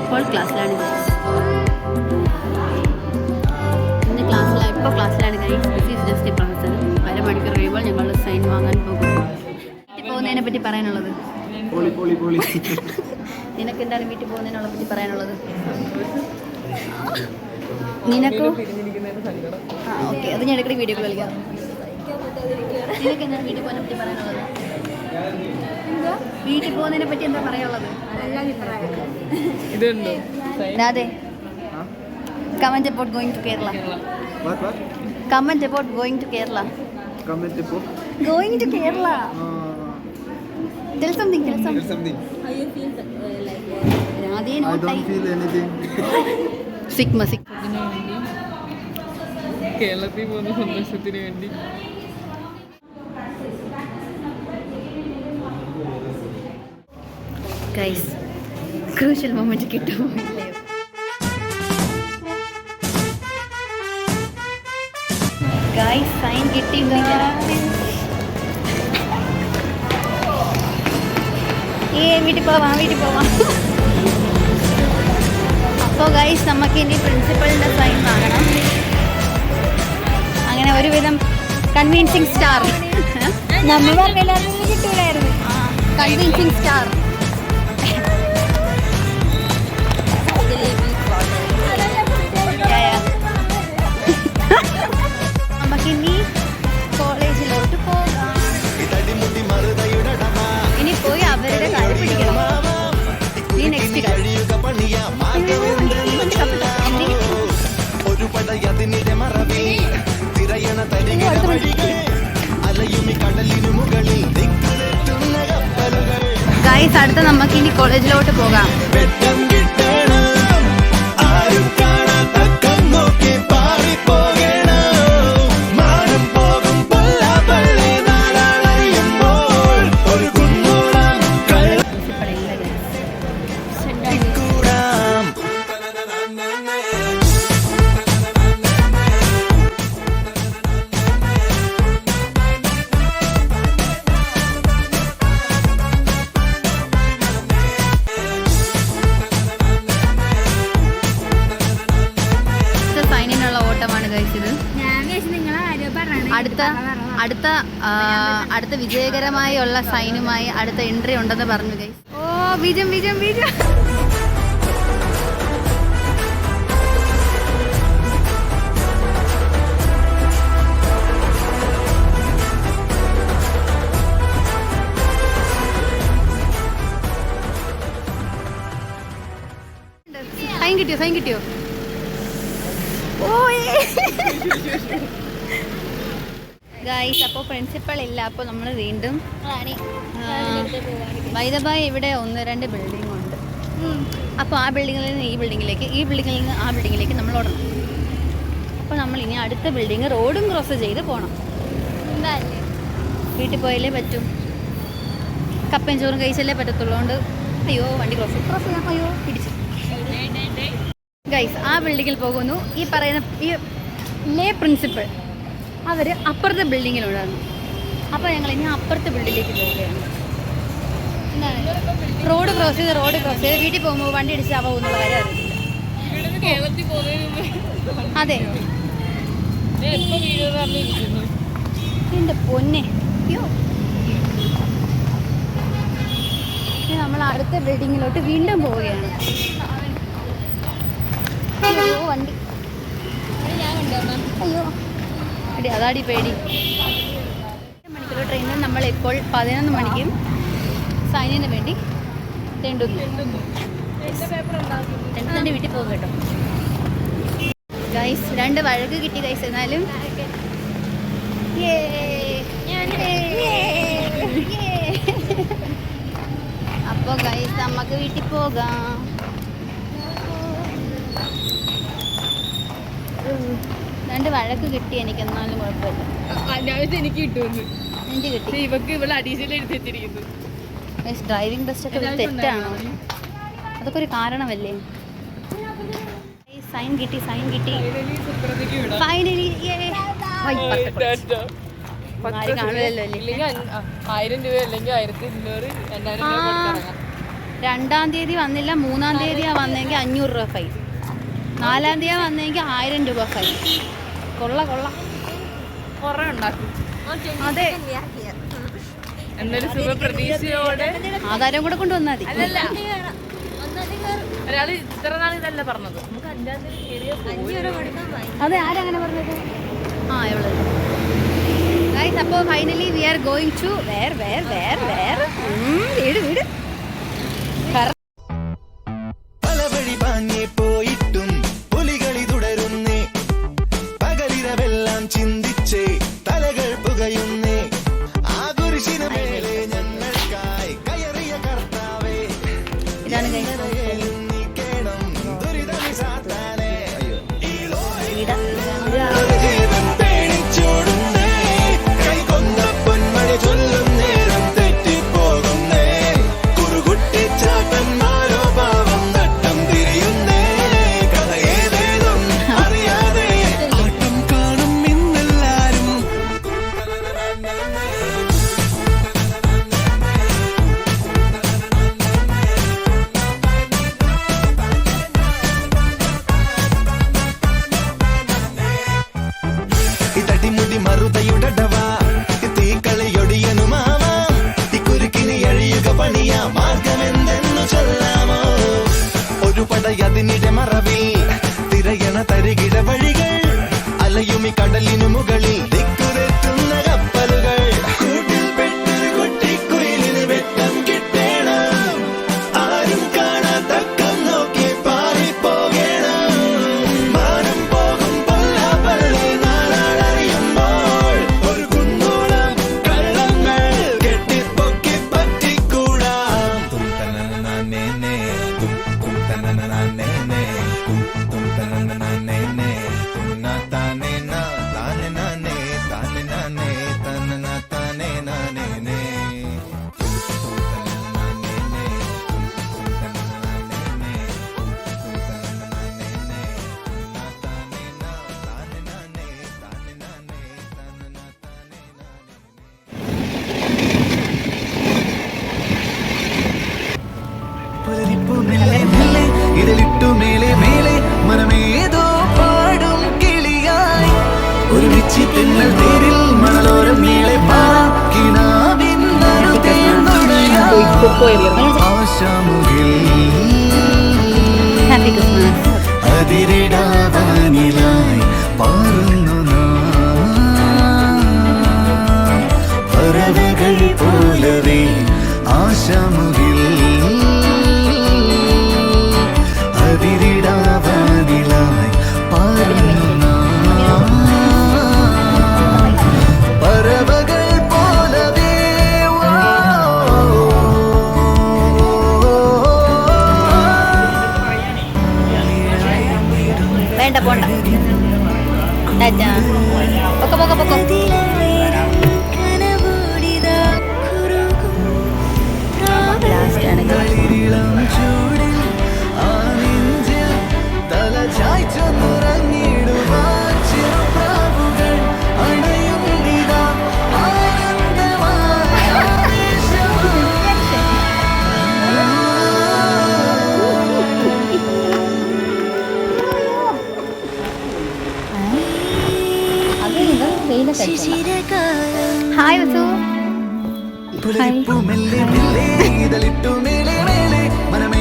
ഇപ്പോൾ ക്ലാസ്സിലാണ് ഗൈസ്. ഇന്ന് ക്ലാസ്സിലാണ്, ഇപ്പോൾ ക്ലാസ്സിലാണ് guys. This is just A professor. അരമണിക്കൂർ കഴിയുമ്പോൾ ഞങ്ങൾ സൈൻ വാങ്ങാൻ പോകും. വീട്ടിൽ പോകുന്നതിനെ പറ്റി പറയാനുള്ളത് നിനക്ക് എന്താണ് വീട്ടിൽ പോകുന്നതിനെ പറ്റി പറയാനുള്ളത്? നിനക്കോ? ഓക്കെ, അത് ഞാൻ ഇടയ്ക്ക് വീഡിയോ കളിക്കാം. നിനക്ക് എന്താണ് വീട്ടിൽ പോകുന്നതിനെ പറ്റി പറയാനുള്ളത്? വീട്ടിൽ പോകുന്നതിനെ പറ്റി എന്താ പറയാനുള്ളത്? അതെ, comment about going to Kerala. What? Comment about going to Kerala. Comment about? Going to Kerala. Tell something. How you feel like I don't feel anything. Sigma. കേരളത്തിൽ പോകുന്ന സന്തോഷത്തിന് വേണ്ടി. Guys, crucial moment കിട്ടുമോ? Guys, sign കിട്ടി. വീട്ടിൽ പോവാം. അപ്പോൾ guys, നമുക്ക് ഇനി പ്രിൻസിപ്പളിൻ്റെ സൈൻ വാങ്ങണം. അങ്ങനെ ഒരുവിധം കൺവിൻസിങ് സ്റ്റാർ നമ്മൾ പറഞ്ഞില്ലായിരുന്നു, കിട്ടൂലായിരുന്നു. Convincing star. നമുക്കിനി കോളേജിലോട്ട് പോകാം. ഇനി പോയി അവരുടെ കാര്യം പിടിക്കണം. ഈ നെക്സ്റ്റ് ഗൈസ്, അടുത്ത നമുക്ക് ഇനി കോളേജിലോട്ട് പോകാം. അടുത്ത വിജയകരമായുള്ള സൈനുമായി അടുത്ത എൻട്രി ഉണ്ടെന്ന് പറഞ്ഞു ഗൈസ്. ഓ, വിജയം. സൈൻ കിട്ടിയോ? ഗൈസ്, അപ്പോൾ പ്രിൻസിപ്പൾ ഇല്ല. അപ്പോൾ നമ്മൾ വീണ്ടും വൈദബായ് ഇവിടെ 1-2 ബിൽഡിംഗ് ഉണ്ട്. അപ്പോൾ ആ ബിൽഡിങ്ങിൽ നിന്ന് ഈ ബിൽഡിങ്ങിലേക്ക്, ഈ ബിൽഡിങ്ങിൽ നിന്ന് ആ ബിൽഡിങ്ങിലേക്ക് നമ്മൾ ഓടണം. അപ്പോൾ നമ്മൾ ഇനി അടുത്ത ബിൽഡിങ് റോഡും ക്രോസ് ചെയ്ത് പോകണം. വീട്ടിൽ പോയാലേ പറ്റും. കപ്പയും ചോറും കഴിച്ചല്ലേ പറ്റത്തുള്ളതുകൊണ്ട് അയ്യോ വണ്ടി ക്രോസ് ചെയ്യാം. അയ്യോ പിടിച്ചു. ഗൈസ്, ആ ബിൽഡിങ്ങിൽ പോകുന്നു. ഈ പറയുന്ന ഈ ലേ പ്രിൻസിപ്പൾ അവർ അപ്പുറത്തെ ബിൽഡിങ്ങിലുണ്ടായിരുന്നു. അപ്പോൾ ഞങ്ങൾ ഇനി അപ്പുറത്തെ ബിൽഡിങ്ങിലേക്ക് പോവുകയാണ്. റോഡ് ക്രോസ് ചെയ്ത് വീട്ടിൽ പോകുമ്പോൾ വണ്ടി ഇടിച്ചാൽ പോകുന്നുള്ള കാര്യം അറിയില്ല. അതെ, എൻ്റെ പൊന്നെ. അയ്യോ, നമ്മൾ അടുത്ത ബിൽഡിങ്ങിലോട്ട് വീണ്ടും പോവുകയാണ്. അയ്യോ വണ്ടി, അയ്യോ അതാടി പേടി. 2 മണിക്കുള്ള ട്രെയിനിൽ നമ്മൾ ഇപ്പോൾ 11 മണിക്കും സൈനിന് വേണ്ടി തെണ്ടുന്നു. എൻ്റെ വീട്ടിൽ പോകും കേട്ടോ ഗൈസ്. 2 വഴക്ക് കിട്ടി ഗൈസ്. എന്നാലും അപ്പോൾ ഗൈസ്, നമുക്ക് വീട്ടിൽ പോകാം. രണ്ട് വഴക്ക് കിട്ടി എനിക്ക്, എന്നാലും കുഴപ്പമില്ല. എനിക്ക് കിട്ടുമെന്ന് എനിക്ക് കിട്ടി. ഇവക്ക് ഇവിടെ അഡീഷണൽ എടുത്തിരിക്കുന്നു. ഡ്രൈവിംഗ് ടെസ്റ്റ് ഒക്കെ തെറ്റാണോ? അതൊക്കെ ഒരു കാരണമല്ലേ? സൈൻ കിട്ടി. ഫൈനലി ആരും കാണുമല്ലോ. 1000 രൂപ അല്ലെങ്കിൽ 1200 2000 2-ാം തീയതി വന്നില്ല, 3-ാം തീയതിയാണ് വന്നെങ്കിൽ 500 രൂപ ഫൈൻ, 4-ാം തീയതി വന്നെങ്കിൽ 1000 രൂപ ഫൈൻ. കൊള്ള കുറെ ഉണ്ടാക്കും. അതെ, എന്നൊരു ശുഭപ്രതീക്ഷയോടെ ആധാരം കൂടെ കൊണ്ടുവന്നാൽ മതി. അല്ലല്ല, ഒരാള് ഇത്ര നാൾ ഇതല്ല പറഞ്ഞത്, നമുക്ക് 5-ാം തീയതി അതെ, ആരങ്ങനെ പറഞ്ഞത്? ആ, എവിടെ ഗൈസ്. അപ്പോൾ finally we are going to വീട് പല വഴി പാഞ്ഞേ പോയിട്ടും പുലികളി തുടരുന്നേ, പകലിരവെല്ലാം ചിന്തിച്ചേ തലകൾ പുകയുന്നേ, ആ കുരിശിന് മേലെ ഞങ്ങൾക്കായി കയറിയ കർത്താവേ, ഇതാണ് ഗൈസ് നീക്കേണം ദുരിതമി സാത്താനേ, വീട്. ജീവൻ പേടിച്ചോടുന്നേ, കൈകൊണ്ട പൊന്മണി ചൊല്ലും നേരം തെറ്റിപ്പോകുന്നേ, കുറുകുട്ടിച്ചാട്ടന്മാരോ പാവം നട്ടം തിരിയുന്നേ, കഥയേതേതും അറിയാതെ ആട്ടം കാണും ഇന്നെല്ലാരും. ഇതടിമുടി മറുതയുടടവാ, തീക്കളിയൊടിയനുമാവാം, കുരുക്കിനി അഴിയുക പണിയ മാർഗമെന്തെന്നു ചൊല്ലാമോ, ഒരു പടയതിനിടെ മറവിൽ തിരയണ തരികിട വഴികൾ, അലയുമി കടലിനു മുകളിൽ ദിക്കുതെറ്റുന്ന കപ്പലുകൾ, കൂട്ടിൽ പെട്ടൊരു കുട്ടിക്കുയിലിന് വെട്ടം കിട്ടേണം, ആരും കാണാത്തക്കം നോക്കി പാറിപ്പോകണം, മാനം പോകും പല്ലപ്പള്ളി നാളറിയുമ്പോൾ, ഒരു കുന്നോളം കള്ളങ്ങൾ കെട്ടിപ്പൊക്കി പറ്റിക്കൂടാം. തും തനനനനനേ, തും തനനനനനേ, തും തനനനനനേ, തും നാതാനേന, താനനനേ, താനനനേ, തനനതാനേ നനനേ, തും തനനനനനേ, തും തനനനനനേ, തും തനനനനനേ, നാതാനേന, താനനനേ, താനനനേ, തനനതാനേ നനനേ. ഇതിലിട്ടു മേലെ മേലെ മനമേതോ പാടും കിളിയായി, ഒരുമിച്ച് തെന്നൽ തേരിൽ മണലോരം മേലെ ആശാമുകിൽ ഹാപ്പി ക്രിസ്മസ്. അതിരിടാവാനിലായി പാറുന്നു നാം, പറവകൾ പോലവേ ആശാമുകിൽ അതിരിടാവാനിലായി പാറുന്നു നാം, പറവകൾ പോലവേ. വേണ്ട, പോണ്ട. ടാറ്റാ. പൊക്കോ. ലാസ്റ്റ് ആണെങ്കിൽ ഇളം ചൂടിൽ ആ നെഞ്ചിൽ തല ചായ്ച്ചൊന്നുറങ്ങിടുവാൻ ചെറുപ്രാവുകൾ അണയുന്നിതാ ആനന്ദമായ ഹായ് വസു. പുലരിപ്പൂ മെല്ലെ മെല്ലെ ഇതളിട്ടു മേലെ മേലെ മനമേ